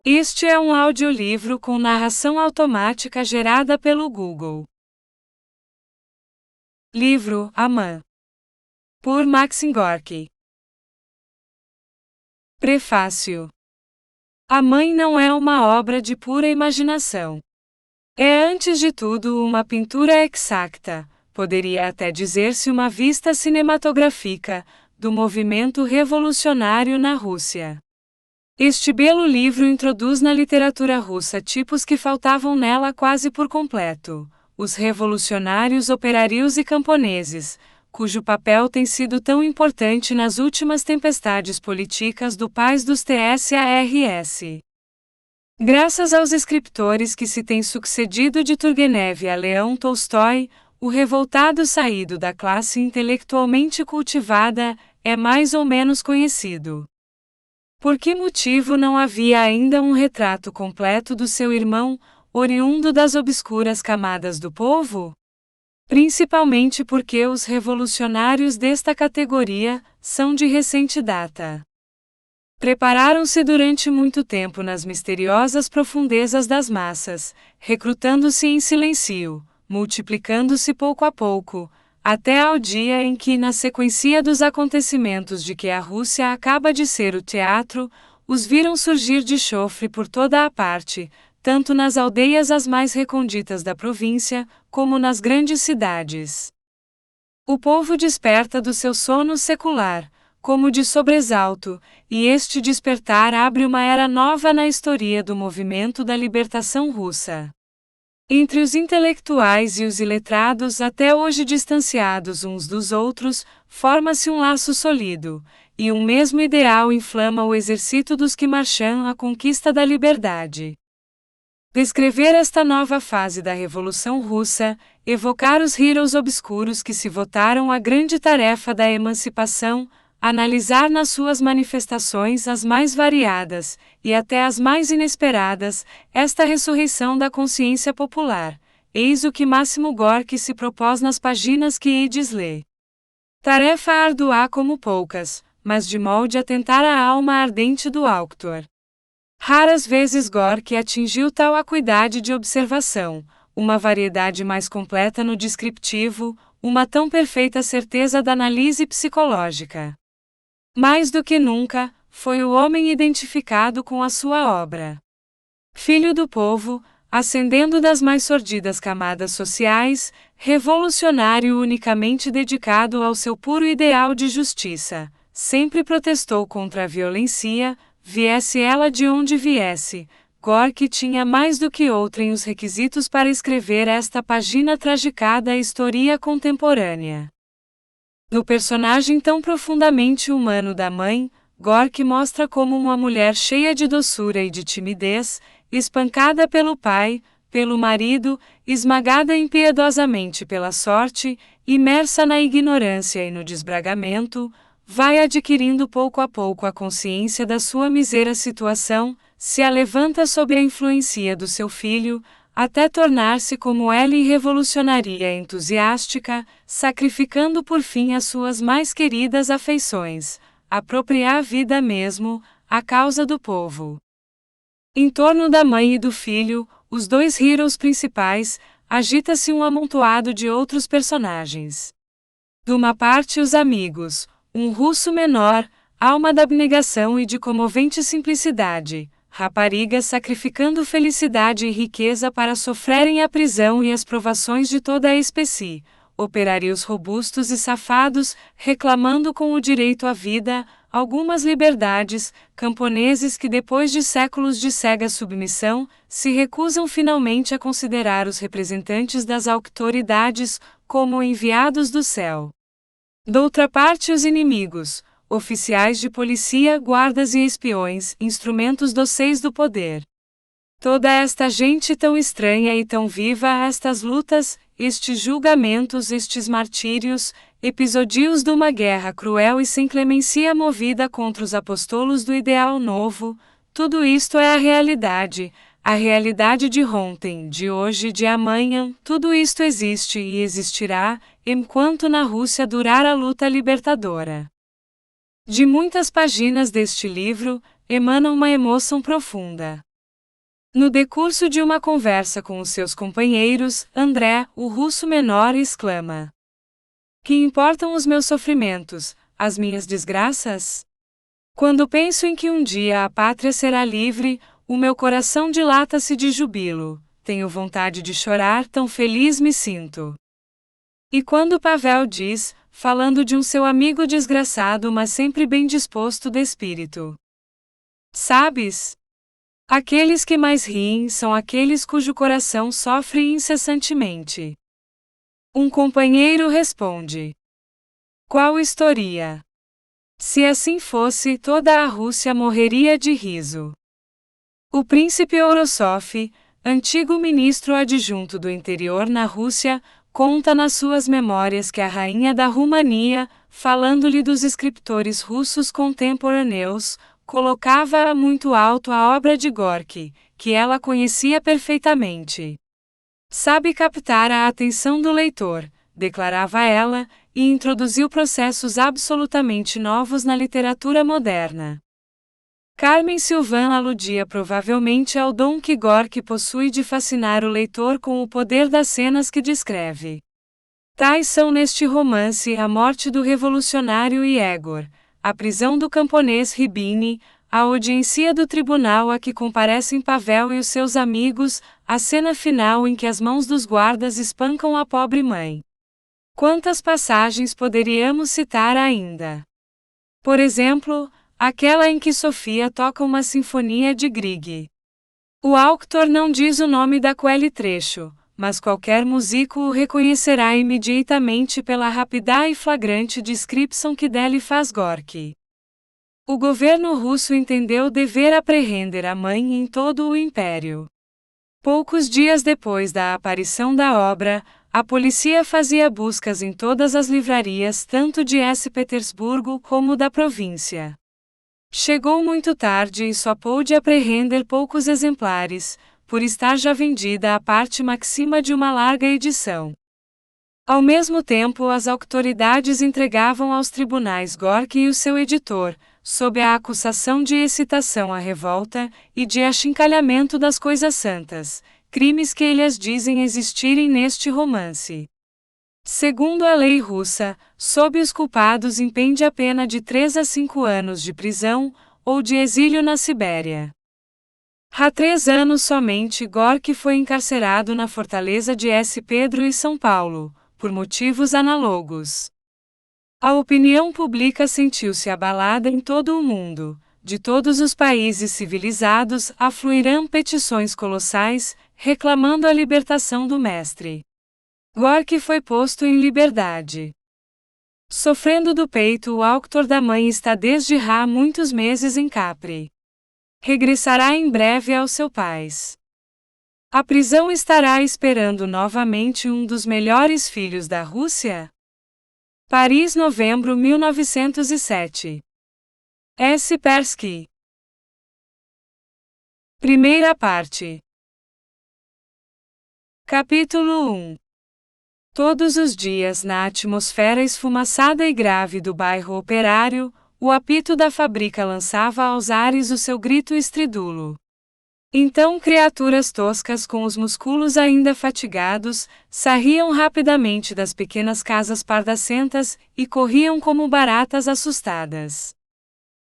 Este é um audiolivro com narração automática gerada pelo Google. Livro A Mãe, por Maxim Gorky. Prefácio. A Mãe não é uma obra de pura imaginação. É antes de tudo uma pintura exacta, poderia até dizer-se uma vista cinematográfica, do movimento revolucionário na Rússia. Este belo livro introduz na literatura russa tipos que faltavam nela quase por completo: os revolucionários operários e camponeses, cujo papel tem sido tão importante nas últimas tempestades políticas do país dos TSARS. Graças aos escritores que se têm sucedido de Turgenev a Leão Tolstói, o revoltado saído da classe intelectualmente cultivada é mais ou menos conhecido. Por que motivo não havia ainda um retrato completo do seu irmão, oriundo das obscuras camadas do povo? Principalmente porque os revolucionários desta categoria são de recente data. Prepararam-se durante muito tempo nas misteriosas profundezas das massas, recrutando-se em silêncio, multiplicando-se pouco a pouco, até ao dia em que, na sequência dos acontecimentos de que a Rússia acaba de ser o teatro, os viram surgir de chofre por toda a parte, tanto nas aldeias as mais recônditas da província, como nas grandes cidades. O povo desperta do seu sono secular, como de sobressalto, e este despertar abre uma era nova na história do movimento da libertação russa. Entre os intelectuais e os iletrados, até hoje distanciados uns dos outros, forma-se um laço sólido, e um mesmo ideal inflama o exército dos que marcham à conquista da liberdade. Descrever esta nova fase da Revolução Russa, evocar os heroes obscuros que se votaram à grande tarefa da emancipação, analisar nas suas manifestações as mais variadas, e até as mais inesperadas, esta ressurreição da consciência popular, eis o que Máximo Gorky se propôs nas páginas que ides ler. Tarefa árdua como poucas, mas de molde a tentar a alma ardente do autor. Raras vezes Gorky atingiu tal acuidade de observação, uma variedade mais completa no descritivo, uma tão perfeita certeza da análise psicológica. Mais do que nunca, foi o homem identificado com a sua obra. Filho do povo, ascendendo das mais sordidas camadas sociais, revolucionário unicamente dedicado ao seu puro ideal de justiça, sempre protestou contra a violência, viesse ela de onde viesse. Gorky tinha mais do que outrem os requisitos para escrever esta página tragicada história contemporânea. No personagem tão profundamente humano da mãe, Gorky mostra como uma mulher cheia de doçura e de timidez, espancada pelo pai, pelo marido, esmagada impiedosamente pela sorte, imersa na ignorância e no desbragamento, vai adquirindo pouco a pouco a consciência da sua miséria situação, se alevanta sob a influência do seu filho, até tornar-se como ela revolucionária entusiástica, sacrificando por fim as suas mais queridas afeições, apropriar a vida mesmo, à causa do povo. Em torno da mãe e do filho, os dois heroes principais, agita-se um amontoado de outros personagens. De uma parte os amigos, um russo menor, alma da abnegação e de comovente simplicidade, raparigas sacrificando felicidade e riqueza para sofrerem a prisão e as provações de toda a espécie, operários robustos e safados, reclamando com o direito à vida, algumas liberdades, camponeses que depois de séculos de cega submissão, se recusam finalmente a considerar os representantes das autoridades como enviados do céu. Doutra parte os inimigos, oficiais de polícia, guardas e espiões, instrumentos dóceis do poder. Toda esta gente tão estranha e tão viva a estas lutas, estes julgamentos, estes martírios, episódios de uma guerra cruel e sem clemência movida contra os apostolos do ideal novo, tudo isto é a realidade de ontem, de hoje e de amanhã, tudo isto existe e existirá, enquanto na Rússia durar a luta libertadora. De muitas páginas deste livro, emana uma emoção profunda. No decurso de uma conversa com os seus companheiros, André, o russo menor, exclama: "Que importam os meus sofrimentos, as minhas desgraças? Quando penso em que um dia a pátria será livre, o meu coração dilata-se de júbilo. Tenho vontade de chorar, tão feliz me sinto." E quando Pavel diz, falando de um seu amigo desgraçado mas sempre bem disposto de espírito: "Sabes? Aqueles que mais riem são aqueles cujo coração sofre incessantemente." Um companheiro responde: "Qual história? Se assim fosse, toda a Rússia morreria de riso." O príncipe Orossoff, antigo ministro adjunto do interior na Rússia, conta nas suas memórias que a rainha da Romania, falando-lhe dos escritores russos contemporâneos, colocava muito alto a obra de Gorky, que ela conhecia perfeitamente. "Sabe captar a atenção do leitor", declarava ela, e introduziu processos absolutamente novos na literatura moderna. Carmen Sylvain aludia provavelmente ao dom que Gorky possui de fascinar o leitor com o poder das cenas que descreve. Tais são neste romance a morte do revolucionário Yegor, a prisão do camponês Ribini, a audiência do tribunal a que comparecem Pavel e os seus amigos, a cena final em que as mãos dos guardas espancam a pobre mãe. Quantas passagens poderíamos citar ainda? Por exemplo, aquela em que Sofia toca uma sinfonia de Grieg. O autor não diz o nome daquele trecho, mas qualquer músico o reconhecerá imediatamente pela rápida e flagrante descrição que dele faz Gorky. O governo russo entendeu dever apreender a mãe em todo o império. Poucos dias depois da aparição da obra, a polícia fazia buscas em todas as livrarias tanto de S. Petersburgo como da província. Chegou muito tarde e só pôde apreender poucos exemplares, por estar já vendida a parte maxima de uma larga edição. Ao mesmo tempo, as autoridades entregavam aos tribunais Gorky e o seu editor, sob a acusação de excitação à revolta e de achincalhamento das coisas santas, crimes que eles dizem existirem neste romance. Segundo a lei russa, sob os culpados impende a pena de 3 a 5 anos de prisão, ou de exílio na Sibéria. Há 3 anos somente Gorky foi encarcerado na fortaleza de S. Pedro e São Paulo, por motivos análogos. A opinião pública sentiu-se abalada em todo o mundo. De todos os países civilizados afluirão petições colossais, reclamando a libertação do mestre. Gorky foi posto em liberdade. Sofrendo do peito, o autor da mãe está desde há muitos meses em Capri. Regressará em breve ao seu país. A prisão estará esperando novamente um dos melhores filhos da Rússia? Paris, novembro 1907. S. Persky. Primeira parte. Capítulo 1. Todos os dias na atmosfera esfumaçada e grave do bairro operário, o apito da fábrica lançava aos ares o seu grito estrídulo. Então criaturas toscas com os músculos ainda fatigados, saíam rapidamente das pequenas casas pardacentas, e corriam como baratas assustadas.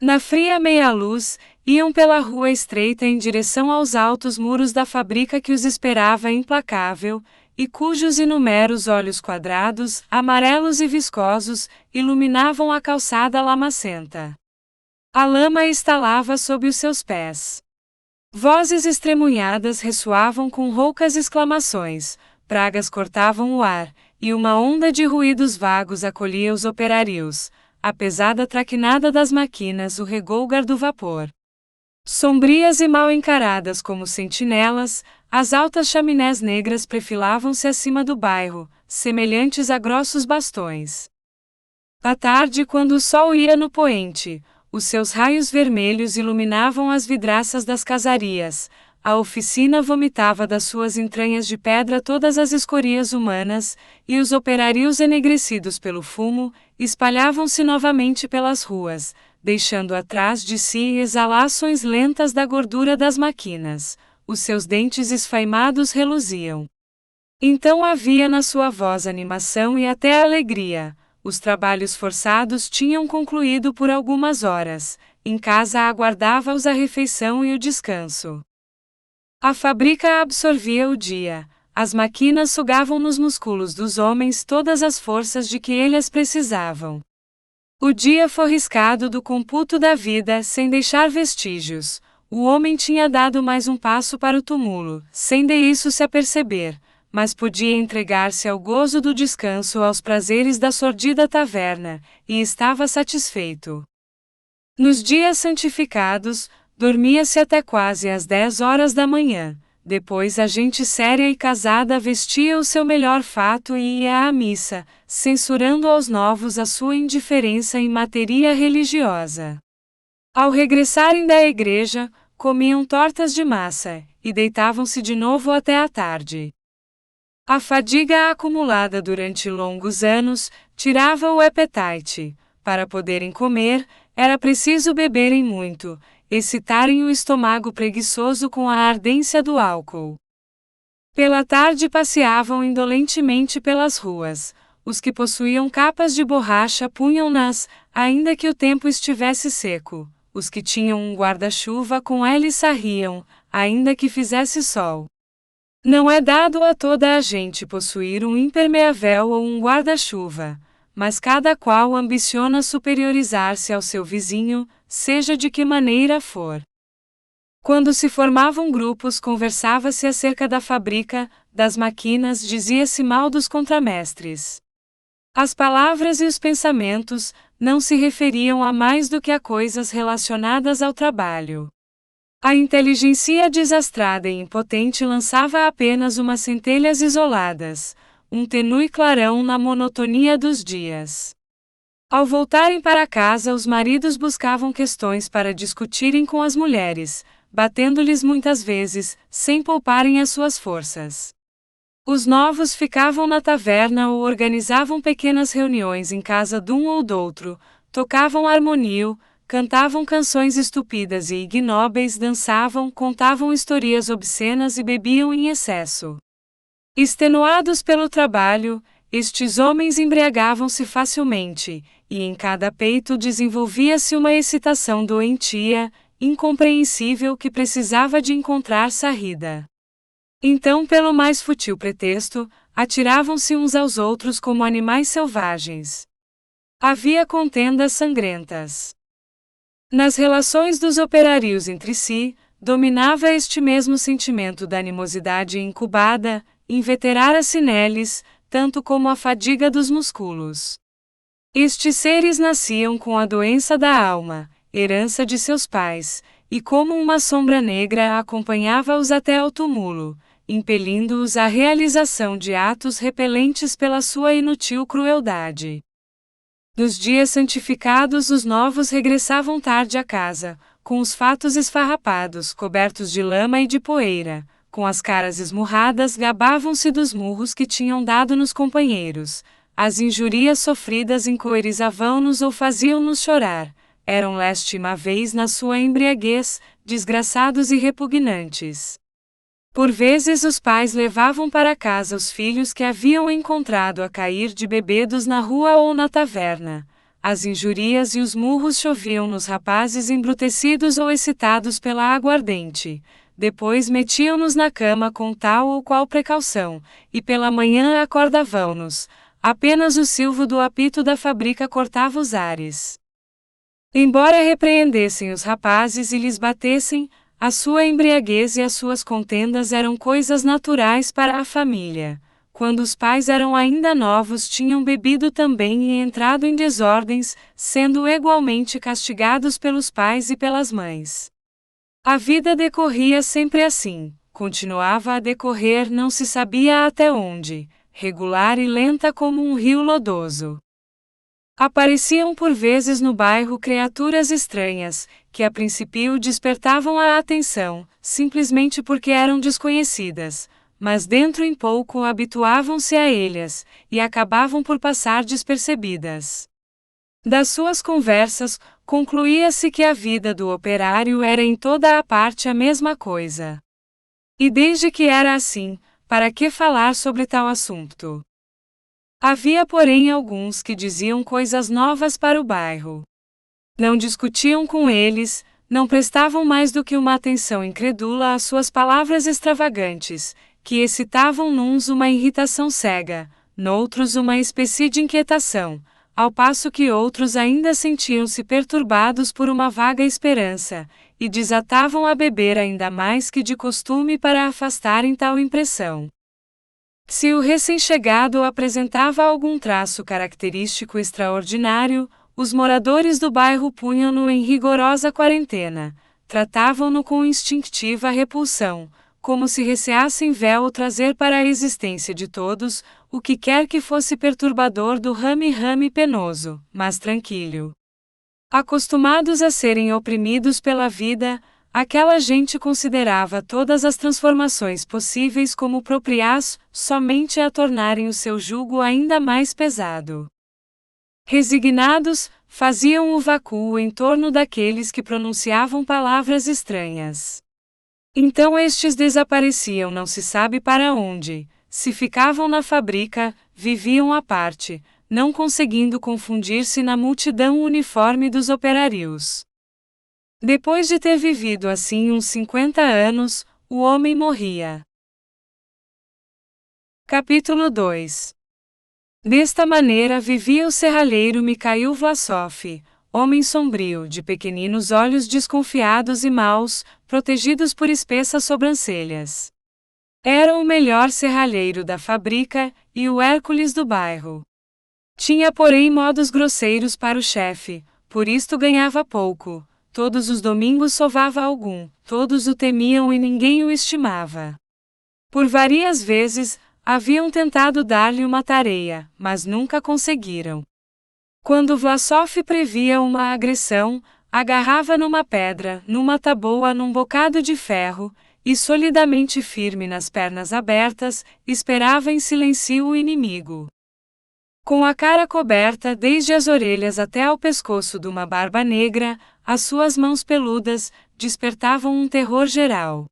Na fria meia-luz, iam pela rua estreita em direção aos altos muros da fábrica que os esperava implacável, e cujos inúmeros olhos quadrados, amarelos e viscosos, iluminavam a calçada lamacenta. A lama estalava sob os seus pés. Vozes estremunhadas ressoavam com roucas exclamações, pragas cortavam o ar, e uma onda de ruídos vagos acolhia os operários, a pesada traquinada das máquinas, o regougar do vapor. Sombrias e mal encaradas como sentinelas, as altas chaminés negras perfilavam-se acima do bairro, semelhantes a grossos bastões. À tarde, quando o sol ia no poente, os seus raios vermelhos iluminavam as vidraças das casarias, a oficina vomitava das suas entranhas de pedra todas as escorias humanas, e os operários enegrecidos pelo fumo, espalhavam-se novamente pelas ruas, deixando atrás de si exalações lentas da gordura das máquinas, os seus dentes esfaimados reluziam. Então havia na sua voz animação e até alegria. Os trabalhos forçados tinham concluído por algumas horas. Em casa aguardava-os a refeição e o descanso. A fábrica absorvia o dia. As máquinas sugavam nos músculos dos homens todas as forças de que eles precisavam. O dia forriscado do computo da vida sem deixar vestígios. O homem tinha dado mais um passo para o túmulo, sem de isso se aperceber, mas podia entregar-se ao gozo do descanso, aos prazeres da sordida taverna, e estava satisfeito. Nos dias santificados, dormia-se até quase às 10 horas da manhã. Depois a gente séria e casada vestia o seu melhor fato e ia à missa, censurando aos novos a sua indiferença em matéria religiosa. Ao regressarem da igreja, comiam tortas de massa, e deitavam-se de novo até a tarde. A fadiga acumulada durante longos anos tirava o apetite. Para poderem comer, era preciso beberem muito, excitarem o estômago preguiçoso com a ardência do álcool. Pela tarde passeavam indolentemente pelas ruas. Os que possuíam capas de borracha punham-nas, ainda que o tempo estivesse seco. Os que tinham um guarda-chuva com hélice riam, ainda que fizesse sol. Não é dado a toda a gente possuir um impermeável ou um guarda-chuva, mas cada qual ambiciona superiorizar-se ao seu vizinho, seja de que maneira for. Quando se formavam grupos, conversava-se acerca da fábrica, das máquinas, dizia-se mal dos contramestres. As palavras e os pensamentos não se referiam a mais do que a coisas relacionadas ao trabalho. A inteligência desastrada e impotente lançava apenas umas centelhas isoladas, um tenue clarão na monotonia dos dias. Ao voltarem para casa, os maridos buscavam questões para discutirem com as mulheres, batendo-lhes muitas vezes, sem pouparem as suas forças. Os novos ficavam na taverna ou organizavam pequenas reuniões em casa de um ou do outro, tocavam harmonio, cantavam canções estúpidas e ignóbeis, dançavam, contavam historias obscenas e bebiam em excesso. Extenuados pelo trabalho, estes homens embriagavam-se facilmente, e em cada peito desenvolvia-se uma excitação doentia, incompreensível, que precisava de encontrar saída. Então, pelo mais fútil pretexto, atiravam-se uns aos outros como animais selvagens. Havia contendas sangrentas. Nas relações dos operários entre si, dominava este mesmo sentimento da animosidade incubada, inveterara-se neles, tanto como a fadiga dos músculos. Estes seres nasciam com a doença da alma, herança de seus pais, e como uma sombra negra acompanhava-os até ao túmulo, impelindo-os à realização de atos repelentes pela sua inútil crueldade. Nos dias santificados, os novos regressavam tarde a casa, com os fatos esfarrapados, cobertos de lama e de poeira, com as caras esmurradas, gabavam-se dos murros que tinham dado nos companheiros. As injúrias sofridas encoerizavam-nos ou faziam-nos chorar. Eram lastimáveis na sua embriaguez, desgraçados e repugnantes. Por vezes os pais levavam para casa os filhos que haviam encontrado a cair de bêbados na rua ou na taverna. As injúrias e os murros choviam nos rapazes embrutecidos ou excitados pela aguardente. Depois metiam-nos na cama com tal ou qual precaução, e pela manhã acordavam-nos. Apenas o silvo do apito da fábrica cortava os ares. Embora repreendessem os rapazes e lhes batessem, a sua embriaguez e as suas contendas eram coisas naturais para a família. Quando os pais eram ainda novos, tinham bebido também e entrado em desordens, sendo igualmente castigados pelos pais e pelas mães. A vida decorria sempre assim, continuava a decorrer, não se sabia até onde, regular e lenta como um rio lodoso. Apareciam por vezes no bairro criaturas estranhas, que a princípio despertavam a atenção, simplesmente porque eram desconhecidas, mas dentro em pouco habituavam-se a elas, e acabavam por passar despercebidas. Das suas conversas, concluía-se que a vida do operário era em toda a parte a mesma coisa. E desde que era assim, para que falar sobre tal assunto? Havia, porém, alguns que diziam coisas novas para o bairro. Não discutiam com eles, não prestavam mais do que uma atenção incrédula às suas palavras extravagantes, que excitavam nuns uma irritação cega, noutros uma espécie de inquietação, ao passo que outros ainda sentiam-se perturbados por uma vaga esperança, e desatavam a beber ainda mais que de costume para afastarem tal impressão. Se o recém-chegado apresentava algum traço característico extraordinário, os moradores do bairro punham-no em rigorosa quarentena, tratavam-no com instintiva repulsão, como se receassem ver ou trazer para a existência de todos, o que quer que fosse perturbador do rame-rame penoso, mas tranquilo. Acostumados a serem oprimidos pela vida, aquela gente considerava todas as transformações possíveis como proprias, somente a tornarem o seu jugo ainda mais pesado. Resignados, faziam o vácuo em torno daqueles que pronunciavam palavras estranhas. Então estes desapareciam não se sabe para onde, se ficavam na fábrica, viviam à parte, não conseguindo confundir-se na multidão uniforme dos operários. Depois de ter vivido assim uns 50 anos, o homem morria. Capítulo 2. Desta maneira vivia o serralheiro Mikhail Vlasov, homem sombrio, de pequeninos olhos desconfiados e maus, protegidos por espessas sobrancelhas. Era o melhor serralheiro da fábrica, e o Hércules do bairro. Tinha, porém, modos grosseiros para o chefe, por isto ganhava pouco. Todos os domingos sovava algum, todos o temiam e ninguém o estimava. Por várias vezes, haviam tentado dar-lhe uma tareia, mas nunca conseguiram. Quando Vlasov previa uma agressão, agarrava numa pedra, numa taboa, num bocado de ferro, e solidamente firme nas pernas abertas, esperava em silêncio o inimigo. Com a cara coberta desde as orelhas até ao pescoço de uma barba negra, as suas mãos peludas despertavam um terror geral.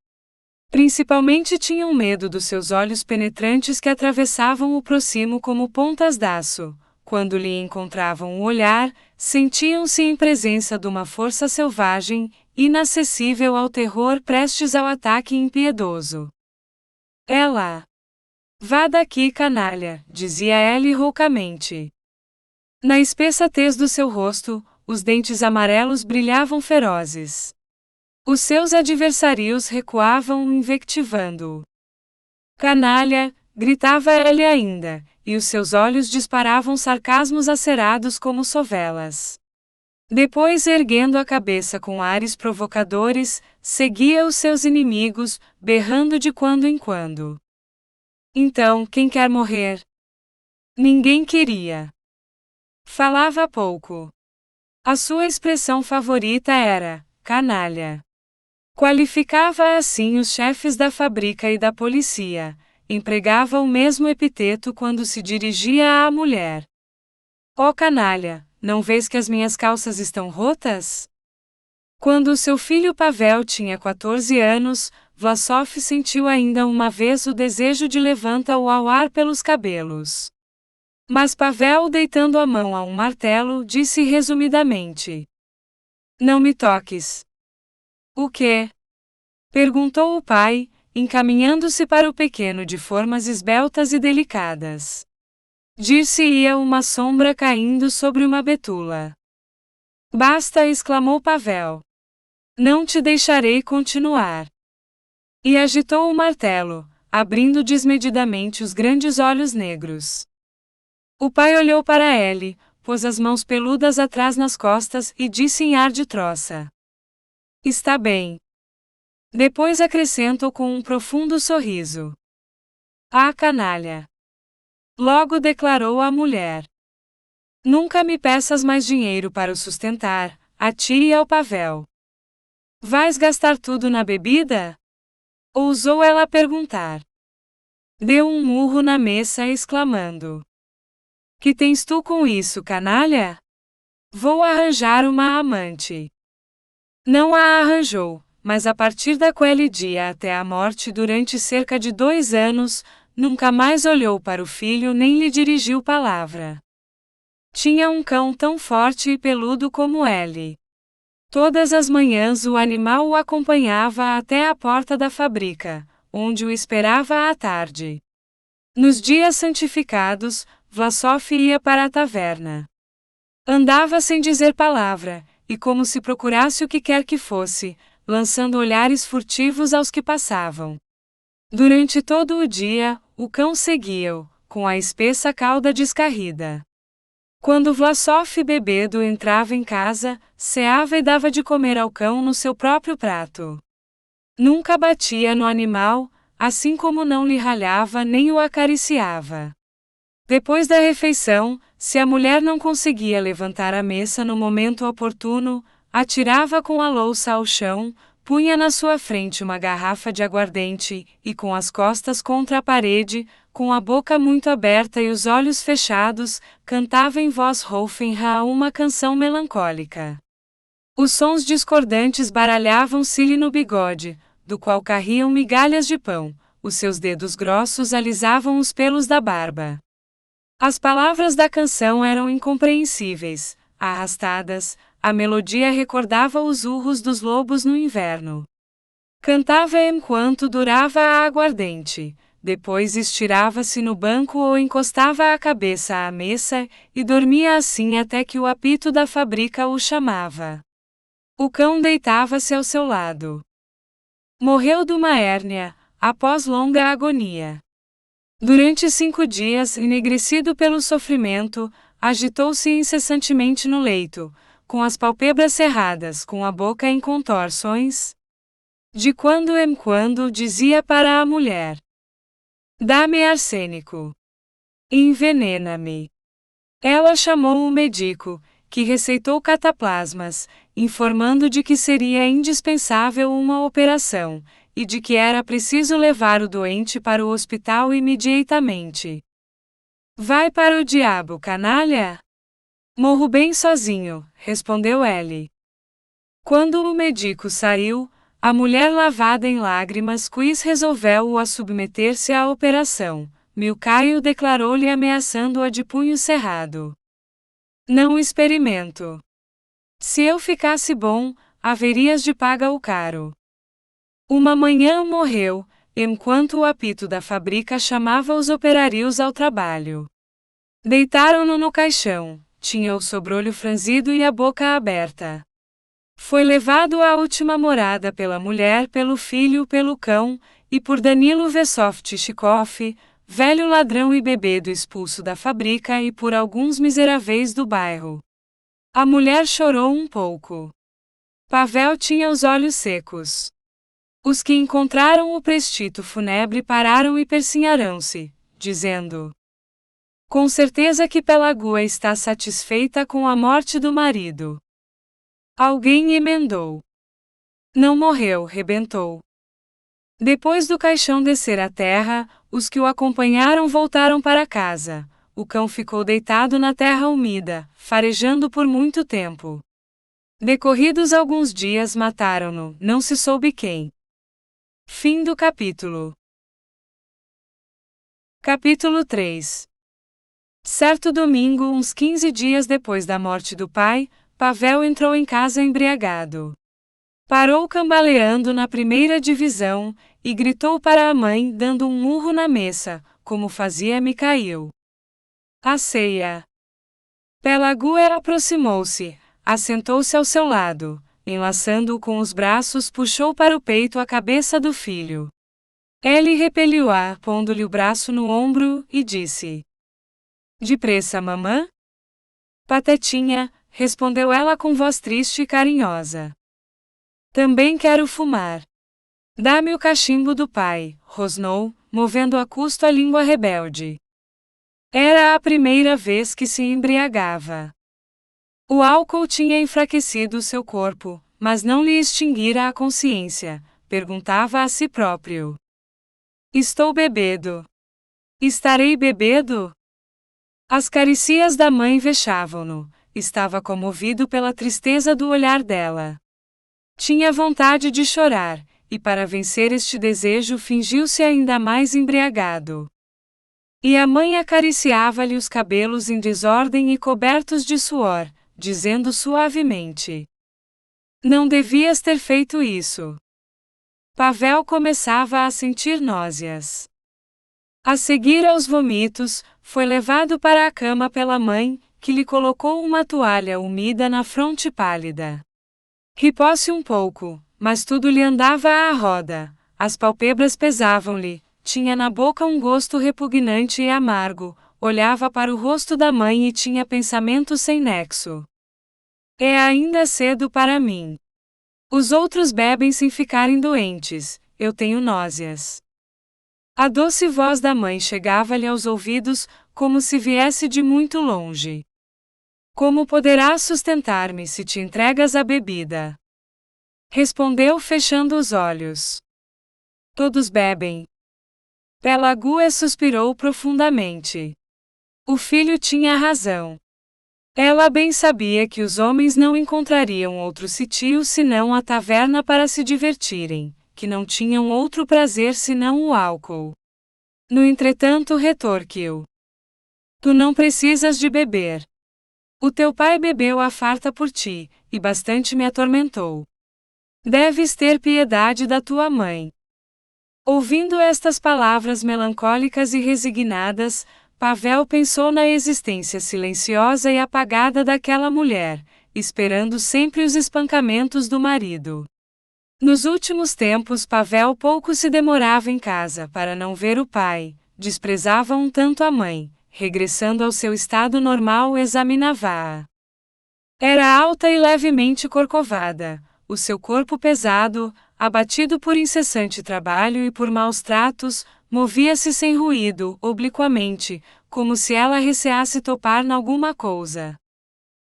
Principalmente tinham medo dos seus olhos penetrantes que atravessavam o próximo como pontas d'áço. Quando lhe encontravam o olhar, sentiam-se em presença de uma força selvagem, inacessível ao terror, prestes ao ataque impiedoso. É lá. Vá daqui, canalha, dizia ele roucamente. Na espessa tez do seu rosto, os dentes amarelos brilhavam ferozes. Os seus adversários recuavam invectivando-o. Canalha, gritava ele ainda, e os seus olhos disparavam sarcasmos acerados como sovelas. Depois, erguendo a cabeça com ares provocadores, seguia os seus inimigos, berrando de quando em quando. Então, quem quer morrer? Ninguém queria. Falava pouco. A sua expressão favorita era canalha. Qualificava assim os chefes da fábrica e da polícia. Empregava o mesmo epiteto quando se dirigia à mulher. Ó canalha, não vês que as minhas calças estão rotas? Quando seu filho Pavel tinha 14 anos, Vlasov sentiu ainda uma vez o desejo de levantá-o ao ar pelos cabelos. Mas Pavel, deitando a mão a um martelo, disse resumidamente: Não me toques. O quê? Perguntou o pai, encaminhando-se para o pequeno de formas esbeltas e delicadas. Dir-se-ia uma sombra caindo sobre uma betula. Basta, exclamou Pavel. Não te deixarei continuar. E agitou o martelo, abrindo desmedidamente os grandes olhos negros. O pai olhou para ele, pôs as mãos peludas atrás nas costas e disse em ar de troça: Está bem. Depois acrescentou com um profundo sorriso: Ah, canalha! Logo declarou a mulher: Nunca me peças mais dinheiro para o sustentar, a ti e ao Pavel. Vais gastar tudo na bebida? Ousou ela perguntar. Deu um murro na mesa exclamando: Que tens tu com isso, canalha? Vou arranjar uma amante. Não a arranjou, mas a partir daquele dia até a morte durante cerca de 2 anos, nunca mais olhou para o filho nem lhe dirigiu palavra. Tinha um cão tão forte e peludo como ele. Todas as manhãs o animal o acompanhava até a porta da fábrica, onde o esperava à tarde. Nos dias santificados, Vlasov ia para a taverna. Andava sem dizer palavra, e como se procurasse o que quer que fosse, lançando olhares furtivos aos que passavam. Durante todo o dia, o cão seguia-o, com a espessa cauda descarrida. Quando Vlasov bêbado entrava em casa, ceava e dava de comer ao cão no seu próprio prato. Nunca batia no animal, assim como não lhe ralhava nem o acariciava. Depois da refeição, se a mulher não conseguia levantar a mesa no momento oportuno, atirava com a louça ao chão, punha na sua frente uma garrafa de aguardente e, com as costas contra a parede, com a boca muito aberta e os olhos fechados, cantava em voz rouca uma canção melancólica. Os sons discordantes baralhavam-se-lhe no bigode, do qual caíam migalhas de pão, os seus dedos grossos alisavam os pelos da barba. As palavras da canção eram incompreensíveis, arrastadas, a melodia recordava os urros dos lobos no inverno. Cantava enquanto durava a aguardente, depois estirava-se no banco ou encostava a cabeça à mesa, e dormia assim até que o apito da fábrica o chamava. O cão deitava-se ao seu lado. Morreu de uma hérnia, após longa agonia. Durante 5 dias, enegrecido pelo sofrimento, agitou-se incessantemente no leito, com as pálpebras cerradas, com a boca em contorções. De quando em quando dizia para a mulher: "Dá-me arsênico. Envenena-me." Ela chamou o médico, que receitou cataplasmas, informando de que seria indispensável uma operação, e de que era preciso levar o doente para o hospital imediatamente. "Vai para o diabo, canalha! Morro bem sozinho", respondeu ele. Quando o médico saiu, a mulher lavada em lágrimas quis resolveu-o a submeter-se à operação. Milcaio declarou-lhe ameaçando-a de punho cerrado: "Não experimento. Se eu ficasse bom, haverias de pagar-o caro." Uma manhã morreu, enquanto o apito da fábrica chamava os operários ao trabalho. Deitaram-no no caixão, tinha o sobrolho franzido e a boca aberta. Foi levado à última morada pela mulher, pelo filho, pelo cão, e por Danilo Vesovtchikov, velho ladrão e bêbado expulso da fábrica, e por alguns miseráveis do bairro. A mulher chorou um pouco. Pavel tinha os olhos secos. Os que encontraram o prestito fúnebre pararam e persinharam-se, dizendo: "Com certeza que Pelagua está satisfeita com a morte do marido." Alguém emendou: "Não morreu, rebentou." Depois do caixão descer à terra, os que o acompanharam voltaram para casa. O cão ficou deitado na terra úmida, farejando por muito tempo. Decorridos alguns dias mataram-no, não se soube quem. Fim do capítulo. Capítulo 3. Certo domingo, uns 15 dias depois da morte do pai, Pavel entrou em casa embriagado. Parou cambaleando na primeira divisão, e gritou para a mãe, dando um murro na mesa, como fazia Mikhail. A ceia. Pelagua aproximou-se, assentou-se ao seu lado, enlaçando-o com os braços, puxou para o peito a cabeça do filho. Ele repeliu-a, pondo-lhe o braço no ombro, e disse: "Depressa, mamã?" "Patetinha", respondeu ela com voz triste e carinhosa. "Também quero fumar." "Dá-me o cachimbo do pai", rosnou, movendo a custo a língua rebelde. Era a primeira vez que se embriagava. O álcool tinha enfraquecido seu corpo, mas não lhe extinguira a consciência. Perguntava a si próprio: "Estou bêbado. Estarei bêbado?" As carícias da mãe vexavam-no. Estava comovido pela tristeza do olhar dela. Tinha vontade de chorar, e para vencer este desejo fingiu-se ainda mais embriagado. E a mãe acariciava-lhe os cabelos em desordem e cobertos de suor, dizendo suavemente: Não devias ter feito isso. Pavel começava a sentir náuseas. A seguir aos vômitos, foi levado para a cama pela mãe, que lhe colocou uma toalha úmida na fronte pálida. Ripou-se um pouco, mas tudo lhe andava à roda, as pálpebras pesavam-lhe, tinha na boca um gosto repugnante e amargo, olhava para o rosto da mãe e tinha pensamentos sem nexo. É ainda cedo para mim. Os outros bebem sem ficarem doentes, eu tenho náuseas. A doce voz da mãe chegava-lhe aos ouvidos, como se viesse de muito longe. Como poderás sustentar-me se te entregas à bebida? Respondeu fechando os olhos. Todos bebem. Pelagie suspirou profundamente. O filho tinha razão. Ela bem sabia que os homens não encontrariam outro sítio senão a taverna para se divertirem, que não tinham outro prazer senão o álcool. No entretanto, retorquiu: Tu não precisas de beber. O teu pai bebeu à farta por ti, e bastante me atormentou. Deves ter piedade da tua mãe. Ouvindo estas palavras melancólicas e resignadas, Pavel pensou na existência silenciosa e apagada daquela mulher, esperando sempre os espancamentos do marido. Nos últimos tempos Pavel pouco se demorava em casa para não ver o pai, desprezava um tanto a mãe, regressando ao seu estado normal examinava-a. Era alta e levemente corcovada, o seu corpo pesado, abatido por incessante trabalho e por maus tratos, movia-se sem ruído, obliquamente, como se ela receasse topar nalguma coisa.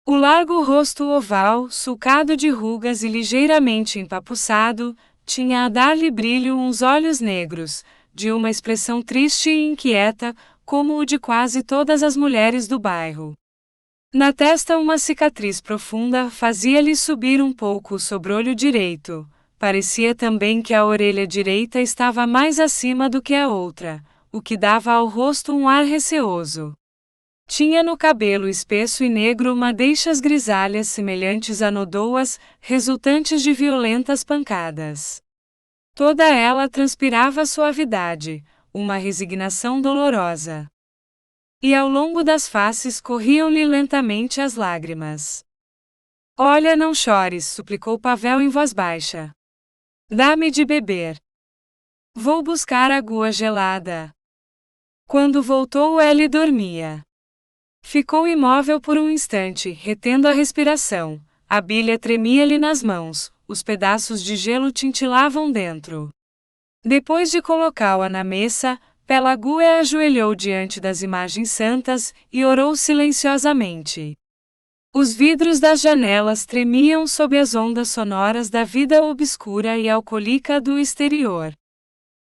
O largo rosto oval, sulcado de rugas e ligeiramente empapuçado, tinha a dar-lhe brilho uns olhos negros, de uma expressão triste e inquieta, como o de quase todas as mulheres do bairro. Na testa uma cicatriz profunda fazia-lhe subir um pouco o sobrolho direito. Parecia também que a orelha direita estava mais acima do que a outra, o que dava ao rosto um ar receoso. Tinha no cabelo espesso e negro madeixas grisalhas semelhantes a nodoas, resultantes de violentas pancadas. Toda ela transpirava suavidade, uma resignação dolorosa. E ao longo das faces corriam-lhe lentamente as lágrimas. Olha, não chores, suplicou Pavel em voz baixa. Dá-me de beber. Vou buscar água gelada. Quando voltou, ele dormia. Ficou imóvel por um instante, retendo a respiração. A bilha tremia-lhe nas mãos, os pedaços de gelo tintilavam dentro. Depois de colocá-la na mesa, Pelagie ajoelhou diante das imagens santas e orou silenciosamente. Os vidros das janelas tremiam sob as ondas sonoras da vida obscura e alcoólica do exterior.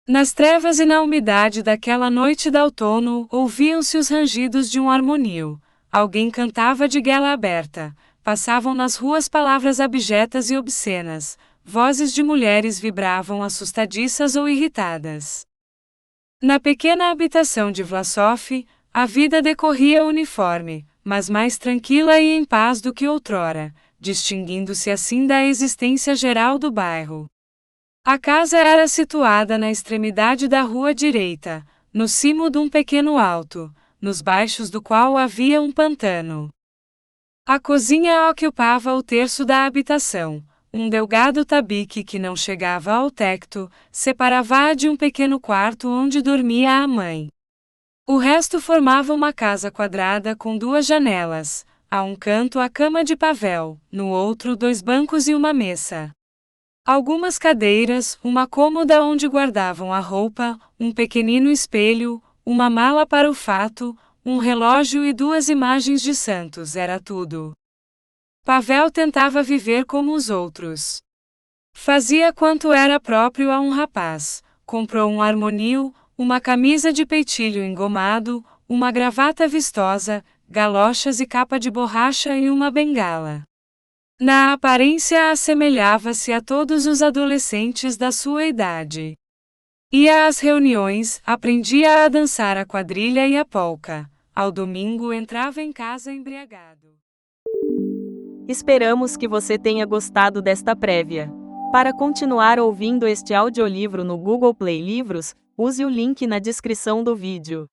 Nas trevas e na umidade daquela noite de outono, ouviam-se os rangidos de um harmonio. Alguém cantava de goela aberta. Passavam nas ruas palavras abjetas e obscenas. Vozes de mulheres vibravam assustadiças ou irritadas. Na pequena habitação de Vlasov, a vida decorria uniforme, mas mais tranquila e em paz do que outrora, distinguindo-se assim da existência geral do bairro. A casa era situada na extremidade da rua direita, no cimo de um pequeno alto, nos baixos do qual havia um pantano. A cozinha ocupava o terço da habitação. Um delgado tabique que não chegava ao teto, separava-a de um pequeno quarto onde dormia a mãe. O resto formava uma casa quadrada com duas janelas, a um canto a cama de Pavel, no outro 2 bancos e uma mesa. Algumas cadeiras, uma cômoda onde guardavam a roupa, um pequenino espelho, uma mala para o fato, um relógio e 2 imagens de santos, era tudo. Pavel tentava viver como os outros. Fazia quanto era próprio a um rapaz. Comprou um harmonio, uma camisa de peitilho engomado, uma gravata vistosa, galochas e capa de borracha e uma bengala. Na aparência assemelhava-se a todos os adolescentes da sua idade. Ia às reuniões, aprendia a dançar a quadrilha e a polca. Ao domingo entrava em casa embriagado. Esperamos que você tenha gostado desta prévia. Para continuar ouvindo este audiolivro no Google Play Livros, use o link na descrição do vídeo.